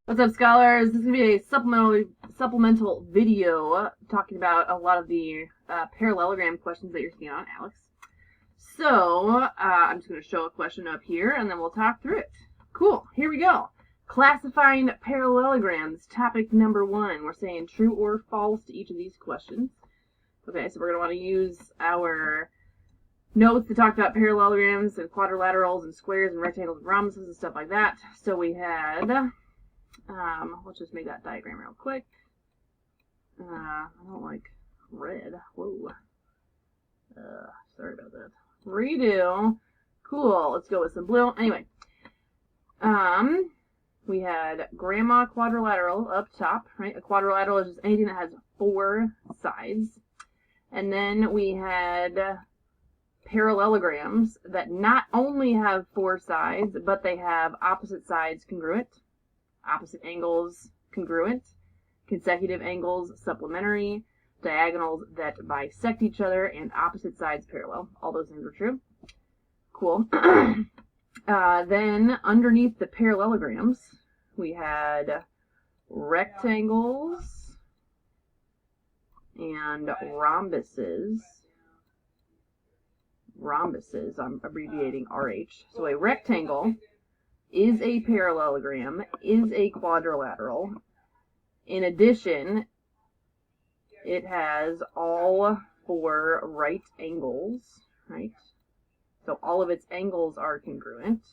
What's up, scholars? This is going to be a supplemental video talking about a lot of the parallelogram questions that you're seeing on ALEKS. So, I'm just going to show a question up here, and then we'll talk through it. Cool. Here we go. Classifying parallelograms, topic number 1. We're saying true or false to each of these questions. Okay, so we're going to want to use our notes to talk about parallelograms and quadrilaterals and squares and rectangles and rhombuses and stuff like that. So we had... let's just make that diagram real quick. I don't like red. Whoa. Sorry about that. Redo. Cool. Let's go with some blue. Anyway. We had grandma quadrilateral up top, right? A quadrilateral is just anything that has 4 sides. And then we had parallelograms that not only have 4 sides, but they have opposite sides congruent. Opposite angles congruent, consecutive angles supplementary, diagonals that bisect each other, and opposite sides parallel. All those things are true. Cool. Then underneath the parallelograms, we had rectangles and rhombuses. Rhombuses, I'm abbreviating RH. So a rectangle is a parallelogram, is a quadrilateral. In addition, it has all 4 right angles, right? So all of its angles are congruent.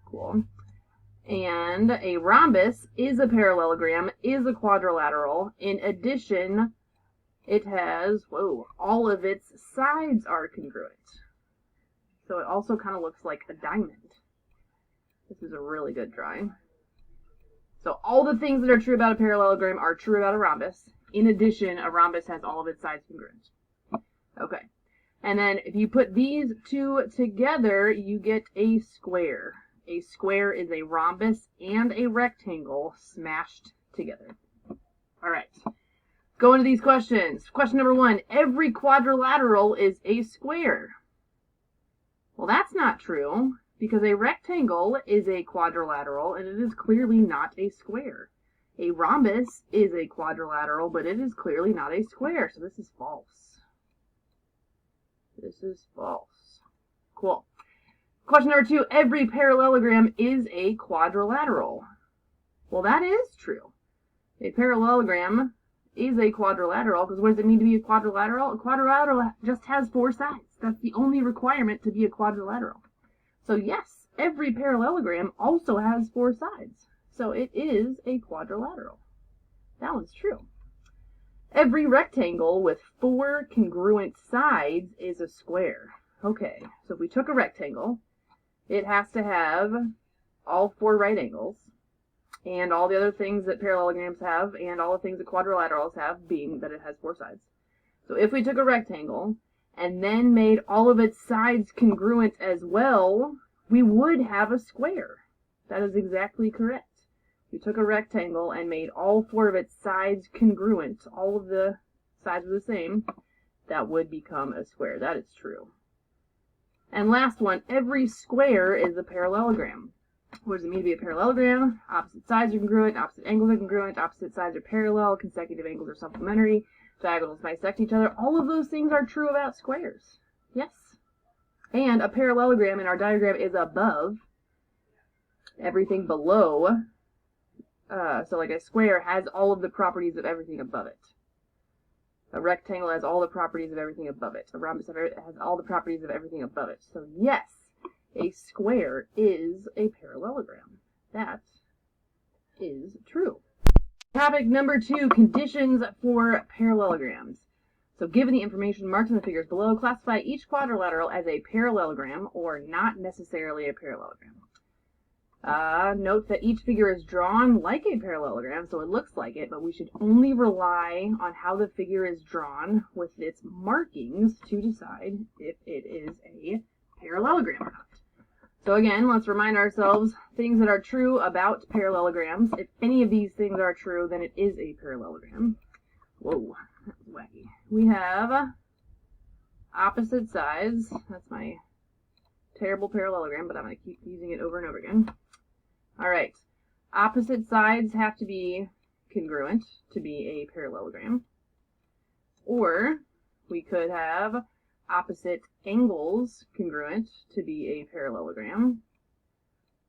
Cool. And a rhombus is a parallelogram, is a quadrilateral. In addition, it has, all of its sides are congruent. So it also kind of looks like a diamond. This is a really good drawing. So all the things that are true about a parallelogram are true about a rhombus. In addition, a rhombus has all of its sides congruent. Okay. And then if you put these 2 together, you get a square. A square is a rhombus and a rectangle smashed together. All right. Go into these questions. Question number 1. Every quadrilateral is a square. Well, that's not true, because a rectangle is a quadrilateral, and it is clearly not a square. A rhombus is a quadrilateral, but it is clearly not a square, so this is false. This is false. Cool. Question number 2, every parallelogram is a quadrilateral. Well, that is true. A parallelogram is a quadrilateral, because what does it mean to be a quadrilateral? A quadrilateral just has 4 sides. That's the only requirement to be a quadrilateral. So yes, every parallelogram also has 4 sides. So it is a quadrilateral. That one's true. Every rectangle with 4 congruent sides is a square. Okay, so if we took a rectangle, it has to have all 4 right angles, and all the other things that parallelograms have, and all the things that quadrilaterals have, being that it has 4 sides. So if we took a rectangle, and then made all of its sides congruent as well, we would have a square. That is exactly correct. We took a rectangle and made all 4 of its sides congruent, all of the sides are the same, that would become a square. That is true. And last one, every square is a parallelogram. What does it mean to be a parallelogram? Opposite sides are congruent, opposite angles are congruent, opposite sides are parallel, consecutive angles are supplementary, diagonals bisect each other. All of those things are true about squares. Yes. And a parallelogram in our diagram is above everything below. So like a square has all of the properties of everything above it. A rectangle has all the properties of everything above it. A rhombus has all the properties of everything above it. So yes, a square is a parallelogram. That is true. Topic number 2, conditions for parallelograms. So given the information marked in the figures below, classify each quadrilateral as a parallelogram or not necessarily a parallelogram. Note that each figure is drawn like a parallelogram, so it looks like it, but we should only rely on how the figure is drawn with its markings to decide if it is a parallelogram or not. So again, let's remind ourselves things that are true about parallelograms. If any of these things are true, then it is a parallelogram. Whoa, that was wacky. We have opposite sides. That's my terrible parallelogram, but I'm going to keep using it over and over again. All right. opposite sides have to be congruent to be a parallelogram. Or we could have opposite angles congruent to be a parallelogram.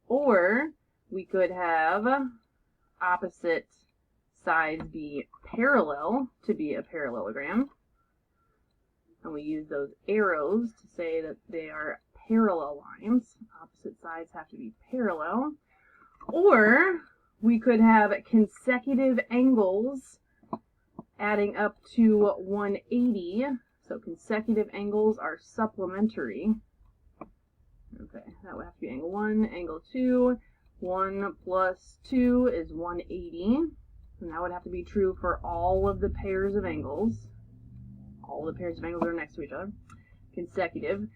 Or we could have opposite sides be parallel to be a parallelogram. And we use those arrows to say that they are parallel lines. Opposite sides have to be parallel. Or we could have consecutive angles adding up to 180. So consecutive angles are supplementary. Okay, that would have to be angle 1, angle 2. 1 plus 2 is 180. And that would have to be true for all of the pairs of angles. All the pairs of angles are next to each other. Consecutive.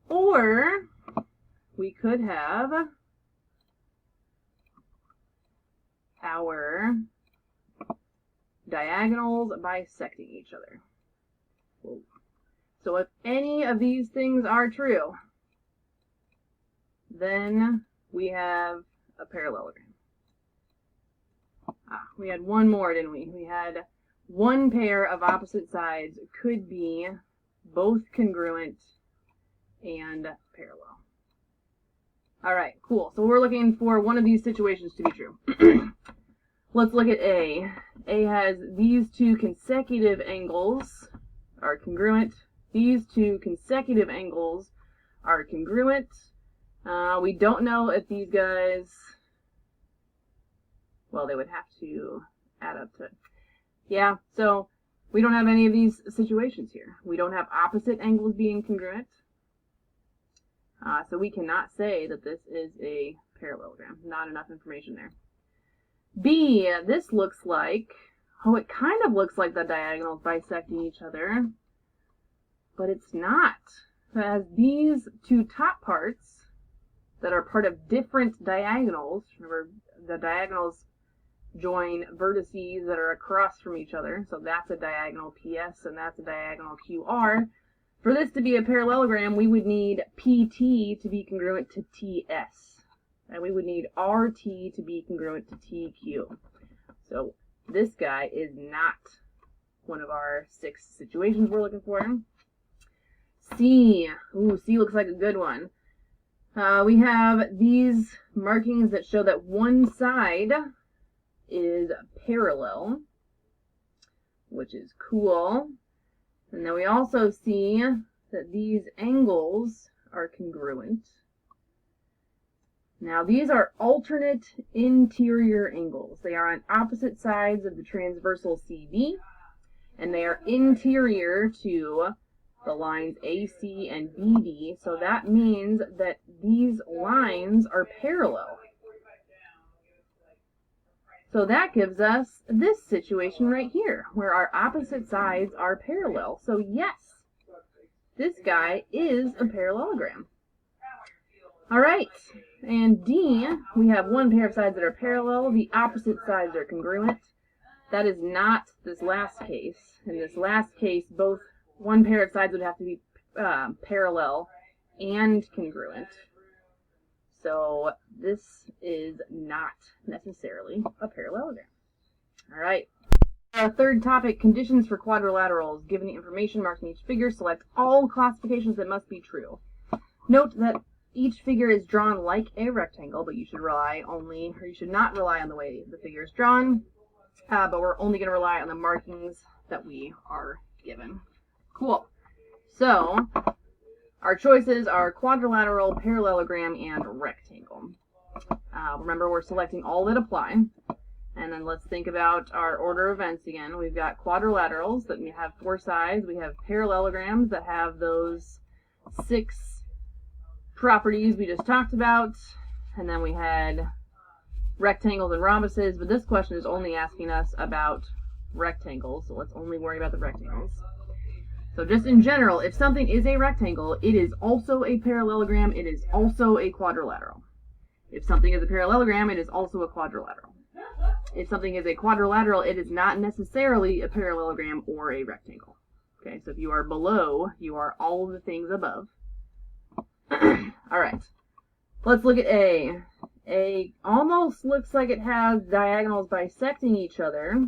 Or we could have our diagonals bisecting each other. So if any of these things are true, then we have a parallelogram. We had one more, didn't we? We had one pair of opposite sides could be both congruent and parallel. All right, cool. So we're looking for one of these situations to be true. Let's look at A. A has these two consecutive angles are congruent. These two consecutive angles are congruent. We don't know if these guys, well, they would have to add up to, yeah, so we don't have any of these situations here. We don't have opposite angles being congruent. So we cannot say that this is a parallelogram. Not enough information there. B, this looks like, oh, it kind of looks like the diagonals bisecting each other, but it's not. It has these two top parts that are part of different diagonals. Remember, the diagonals join vertices that are across from each other, so that's a diagonal PS and that's a diagonal QR. For this to be a parallelogram, we would need PT to be congruent to TS. And we would need RT to be congruent to TQ. So this guy is not one of our 6 situations we're looking for. C. Ooh, C looks like a good one. We have these markings that show that one side is parallel, which is cool. And then we also see that these angles are congruent. Now these are alternate interior angles. They are on opposite sides of the transversal CV, and they are interior to the lines AC and BD, so that means that these lines are parallel. So that gives us this situation right here, where our opposite sides are parallel. So yes, this guy is a parallelogram. All right, and D, we have one pair of sides that are parallel. The opposite sides are congruent. That is not this last case. In this last case, both one pair of sides would have to be parallel and congruent. So this is not necessarily a parallelogram. All right. Our third topic, conditions for quadrilaterals. Given the information marked in each figure, select all classifications that must be true. Note that each figure is drawn like a rectangle, but you should not rely on the way the figure is drawn. But we're only going to rely on the markings that we are given. Cool. So our choices are quadrilateral, parallelogram, and rectangle. Remember, we're selecting all that apply. And then let's think about our order of events again. We've got quadrilaterals that have 4 sides. We have parallelograms that have those 6 properties we just talked about. And then we had rectangles and rhombuses. But this question is only asking us about rectangles. So let's only worry about the rectangles. So just in general, if something is a rectangle, it is also a parallelogram. It is also a quadrilateral. If something is a parallelogram, it is also a quadrilateral. If something is a quadrilateral, it is not necessarily a parallelogram or a rectangle. Okay, so if you are below, you are all of the things above. All right, let's look at A. A almost looks like it has diagonals bisecting each other,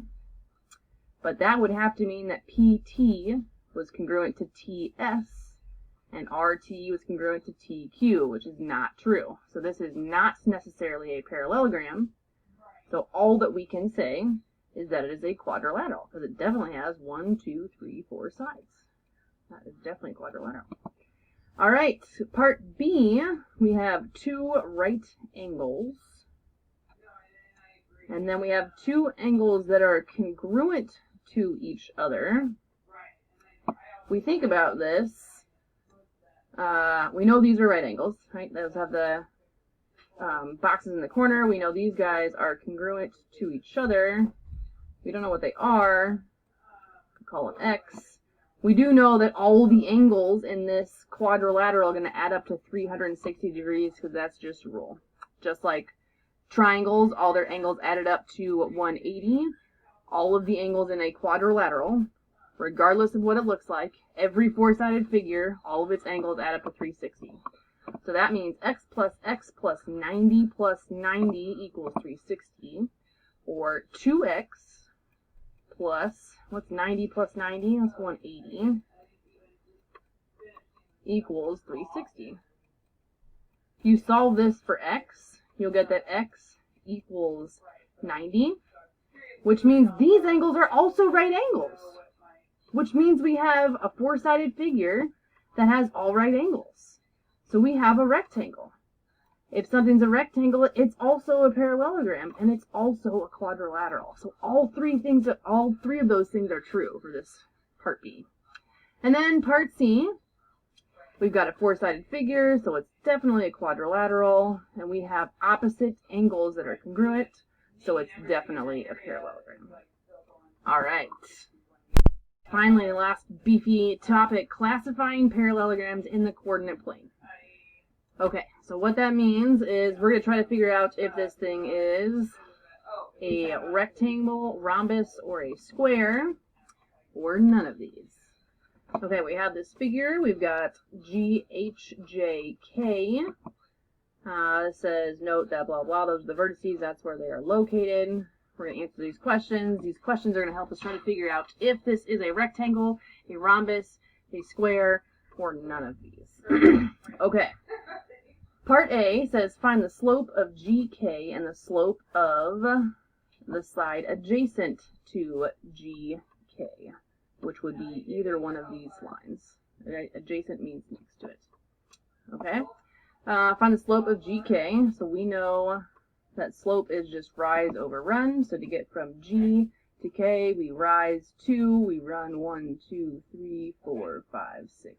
but that would have to mean that PT was congruent to TS and RT was congruent to TQ, which is not true. So this is not necessarily a parallelogram. So all that we can say is that it is a quadrilateral, because it definitely has 1, 2, 3, 4 sides. That is definitely quadrilateral. All right, part B, we have 2 right angles. And then we have 2 angles that are congruent to each other. We think about this. We know these are right angles, right? Those have the boxes in the corner. We know these guys are congruent to each other. We don't know what they are. We call them X. We do know that all the angles in this quadrilateral are going to add up to 360 degrees, because that's just a rule. Just like triangles, all their angles added up to 180. All of the angles in a quadrilateral, regardless of what it looks like, every 4-sided figure, all of its angles add up to 360. So that means x plus 90 plus 90 equals 360, or 2x plus, what's 90 plus 90? That's 180, equals 360. If you solve this for x, you'll get that x equals 90, which means these angles are also right angles, which means we have a 4-sided figure that has all right angles. So we have a rectangle. If something's a rectangle, it's also a parallelogram, and it's also a quadrilateral. So all three of those things are true for this part B. And then part C, we've got a 4-sided figure, so it's definitely a quadrilateral, and we have opposite angles that are congruent, so it's definitely a parallelogram. All right. Finally, the last beefy topic, classifying parallelograms in the coordinate plane. Okay, so what that means is we're going to try to figure out if this thing is a rectangle, rhombus, or a square, or none of these. Okay, we have this figure. We've got GHJK. It says, note that blah, blah, those are the vertices. That's where they are located. We're going to answer these questions. These questions are going to help us try to figure out if this is a rectangle, a rhombus, a square, or none of these. Okay. Part A says find the slope of GK and the slope of the side adjacent to GK, which would be either one of these lines. Right? Adjacent means next to it. Okay. Find the slope of GK. So we know that slope is just rise over run. So to get from G to K, we rise 2, we run 1, 2, 3, 4, 5, 6,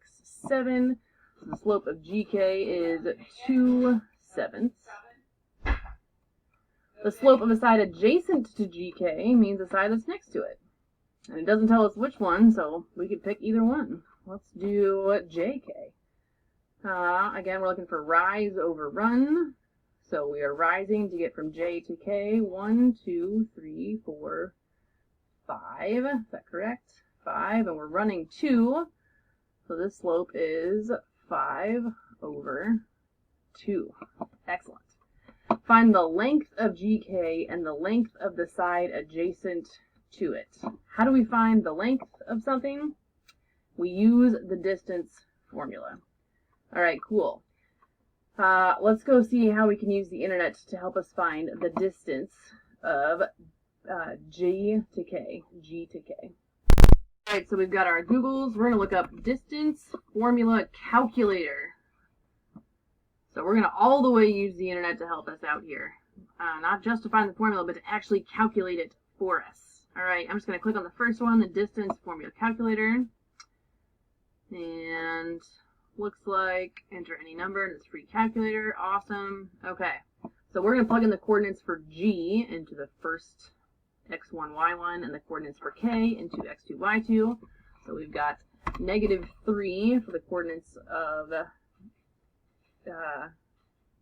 7. So the slope of GK is 2/7. The slope of a side adjacent to GK means the side that's next to it. And it doesn't tell us which one, so we could pick either one. Let's do JK. Again, we're looking for rise over run. So we are rising to get from J to K. 1, 2, 3, 4, 5. Is that correct? 5. And we're running 2. So this slope is 5/2. Excellent. Find the length of GK and the length of the side adjacent to it. How do we find the length of something? We use the distance formula. All right, cool. Let's go see how we can use the internet to help us find the distance of G to K. All right, so we've got our Googles. We're going to look up distance formula calculator. So we're going to all the way use the internet to help us out here. Not just to find the formula, but to actually calculate it for us. All right, I'm just going to click on the first one, the distance formula calculator. And looks like enter any number in this free calculator. Awesome. Okay, so we're going to plug in the coordinates for G into the first x1, y1, and the coordinates for k into x2, y2. So we've got -3 for the coordinates of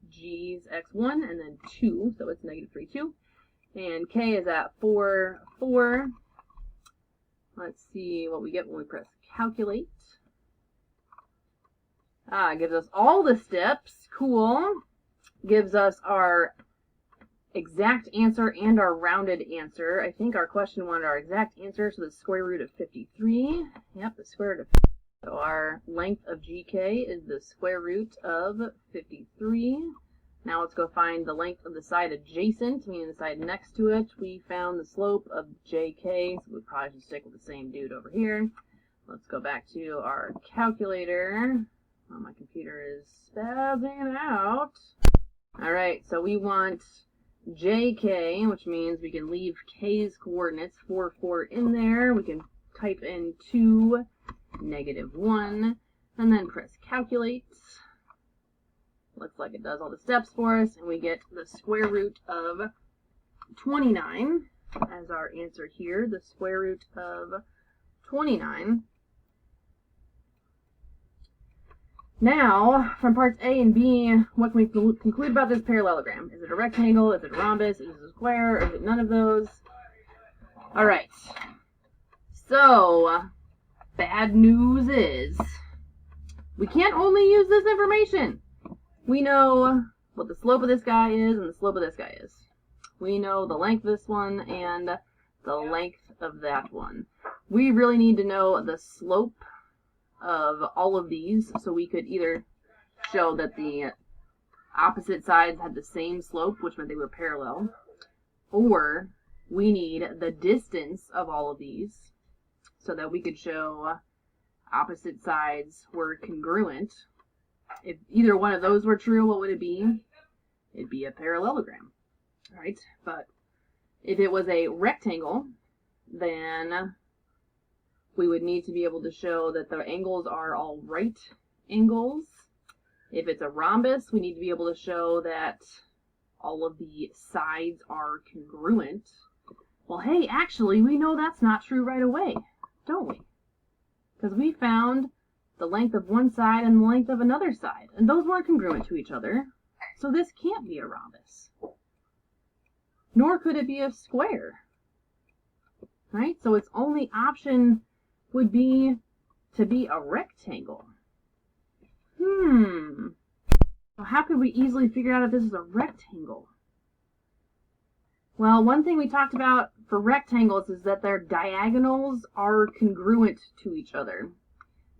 G's x1, and then 2, so it's -3, 2. And k is at 4, 4. Let's see what we get when we press calculate. It gives us all the steps. Cool. Gives us our exact answer and our rounded answer. I think our question wanted our exact answer, so the square root of 53. Yep, the square root of 53. So our length of GK is the square root of 53. Now let's go find the length of the side adjacent, meaning the side next to it. We found the slope of JK, so we probably should stick with the same dude over here. Let's go back to our calculator. Oh, my computer is spazzing out. Alright, so we want JK, which means we can leave K's coordinates, 4, 4 in there. We can type in 2, -1, and then press calculate. Looks like it does all the steps for us, and we get the square root of 29 as our answer here, the square root of 29. Now, from parts A and B, what can we conclude about this parallelogram? Is it a rectangle? Is it a rhombus? Is it a square? Or is it none of those? Alright. So, bad news is, we can't only use this information. We know what the slope of this guy is and the slope of this guy is. We know the length of this one and the length of that one. We really need to know the slope of all of these, so we could either show that the opposite sides had the same slope, which meant they were parallel, or we need the distance of all of these so that we could show opposite sides were congruent. If either one of those were true, what would it be? It'd be a parallelogram, right? But if it was a rectangle, then we would need to be able to show that the angles are all right angles. If it's a rhombus, we need to be able to show that all of the sides are congruent. Well, hey, actually, we know that's not true right away, don't we? Because we found the length of one side and the length of another side, and those weren't congruent to each other, so this can't be a rhombus. Nor could it be a square, right? So its only option would be to be a rectangle. Well, how could we easily figure out if this is a rectangle? Well, one thing we talked about for rectangles is that their diagonals are congruent to each other,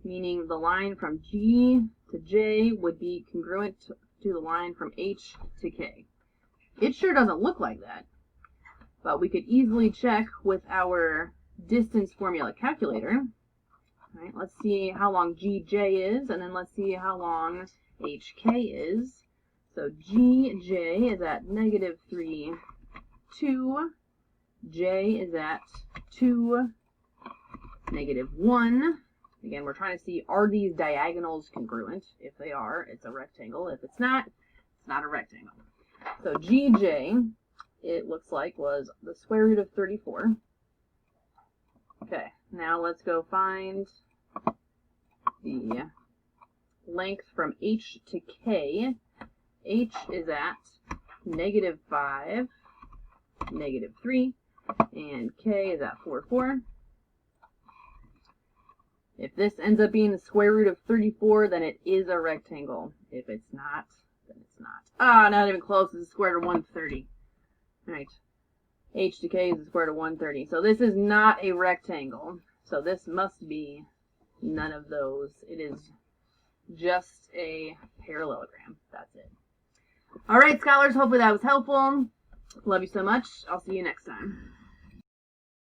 meaning the line from G to J would be congruent to the line from H to K. It sure doesn't look like that, but we could easily check with our distance formula calculator. All right, let's see how long GJ is, and then let's see how long HK is. So GJ is at -3, 2. J is at 2, -1. Again, we're trying to see, are these diagonals congruent? If they are, it's a rectangle. If it's not a rectangle. So GJ, it looks like, was the square root of 34. Okay, now let's go find the length from H to K. H is at -5, -3, and K is at 4, 4. If this ends up being the square root of 34, then it is a rectangle. If it's not, then it's not. Not even close. It's the square root of 130. All right. H to K is the square root of 130. So this is not a rectangle. So this must be none of those. It is just a parallelogram. That's it. All right, scholars. Hopefully that was helpful. Love you so much. I'll see you next time.